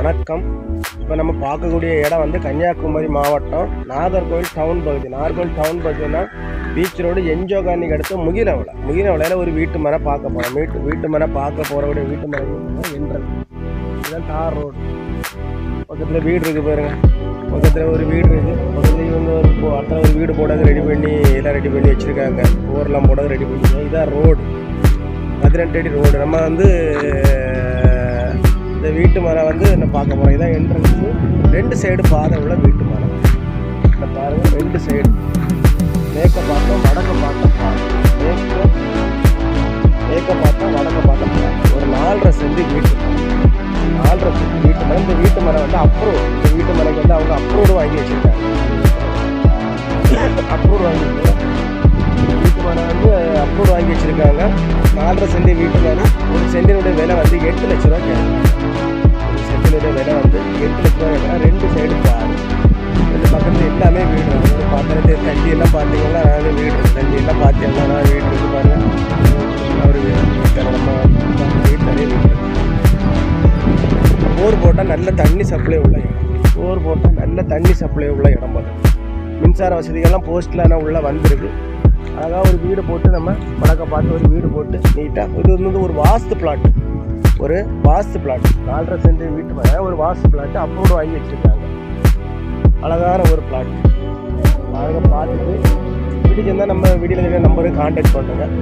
வணக்கம். இப்போ நம்ம பார்க்கக்கூடிய இடம் வந்து கன்னியாகுமரி மாவட்டம் நாகர்கோவில் டவுன் பகுதி. நாகர்கோவில் டவுன் பகுதினா பீச் ரோடு என்ஜோ கார்னிக்கு அடுத்து முகினவளையில் ஒரு வீட்டு மனை பார்க்க போகிறோம். வீட்டு மனை பார்க்க போகிறவுடைய வீட்டு மனை என்ட்ரன்ஸ் இதுதான் தார் ரோடு. பக்கத்தில் வீடு இருக்குது பாருங்கள். பக்கத்தில் ஒரு வீடு இருக்குது. பக்கத்தில் இவங்க ஒரு வீடு போடாது ரெடி பண்ணி எல்லாம் ரெடி பண்ணி வச்சுருக்காங்க. போரெலாம் போடாது ரெடி பண்ணி. இதுதான் ரோடு, 18 அடி ரோடு. நம்ம வந்து இந்த வீட்டு மனை வந்து என்ன பார்க்க போகிறோம். இதான் என்ட்ரன்ஸு. 2 சைடு பாதை உள்ள வீட்டு மனை. இந்த பாருங்கள், 2 சைடு மேற்க பார்த்தோம் வடக்க பார்த்தோம் பாதை. மேற்க பார்த்தோம் வடக்க பார்த்தோம் பாதை. ஒரு 4.5 சென்ட் வீட்டு மனை. 4.5 சென்ட் வீட்டு மனை. இந்த வீட்டு மனை வந்து அப்ரூவ். இந்த வீட்டு மனைக்கு வந்து அவங்க அப்ரூவ்டு வாங்கி வச்சுருக்காங்க. அப்ரூவ் வாங்கியிருக்காங்க. வீட்டு மனை வந்து அப்ரூவ் வாங்கி வச்சுருக்காங்க. 4.5 சென்ட் வீட்டு மனை. ஒரு சென்டினுடைய விலை வந்து 8 லட்ச ரூபா கேட்குறாங்க. ஒரு சென்டினுடைய விலை வந்து 8 லட்ச ரூபா கேட்குறாங்க. 2 சைடு பாரு. இந்த பக்கத்தில் எல்லாமே வீடு. பார்த்துட்டு தண்ணியெல்லாம் பார்த்தீங்கன்னா நானும் வீடு இருக்குது. தண்ணியெல்லாம் பார்த்தீங்கன்னா நான் வீடு இருக்குது பாருங்கள். ஒரு வீடு நம்ம வீடு நிறைய வீடு. போர் போட்டால் நல்ல தண்ணி சப்ளை உள்ள இடம். போர் போட்டால் நல்ல தண்ணி சப்ளை உள்ள இடம் பார்த்து. மின்சார வசதிகள்லாம் போஸ்ட்லாம் உள்ளே வந்துருக்கு. அழகாக ஒரு வீடு போட்டு நம்ம வடக்க பார்த்து ஒரு வீடு போட்டு நீட்டாக இது வந்து ஒரு வாஸ்து பிளாட். ஒரு வாஸ்து பிளாட் 4.5 சென்ட் வீட்டு மேலே ஒரு வாஸ்து பிளாட்டு அப்ரூவ்டு வாங்கி வச்சுருக்காங்க. அழகான ஒரு பிளாட். அழகாக பார்த்துட்டு பிடிச்சிருந்தால் நம்ம வீடியோவில் இருக்கிற நம்பருக்கு கான்டாக்ட் பண்ணுங்கள்.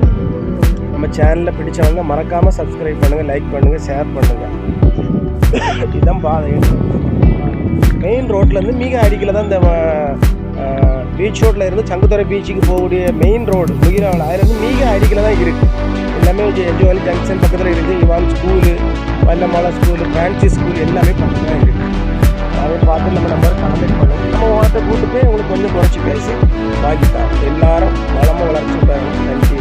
நம்ம சேனலில் பிடிச்சவங்க மறக்காமல் சப்ஸ்கிரைப் பண்ணுங்கள், லைக் பண்ணுங்கள், ஷேர் பண்ணுங்கள். இதுதான் பாதை. மெயின் ரோட்லேருந்து மிக அடிக்கல தான் இந்த பீச் ரோட்டில் இருந்து சங்குத்துறை பீச்சுக்கு போகக்கூடிய மெயின் ரோடு முகினவளை. அதுலேருந்து மிக அடிக்கல தான் இருக்குது. எல்லாமே என்ஜோய் ஜங்ஷன் பக்கத்தில் இருக்குது. இவான் school, Vallamalai school, fancy school எல்லாமே பக்கத்தில் தான் இருக்குது. அதை பார்த்து நம்ம நம்பர் கான்டாக்ட் பண்ணுவோம். நம்ம ஓட்ட கூட்டு போய் உங்களுக்கு கொஞ்சம் குறைச்சி பேசி பாக்கி தான். எல்லாரும் வளமாக வளர்ச்சி. நன்றி.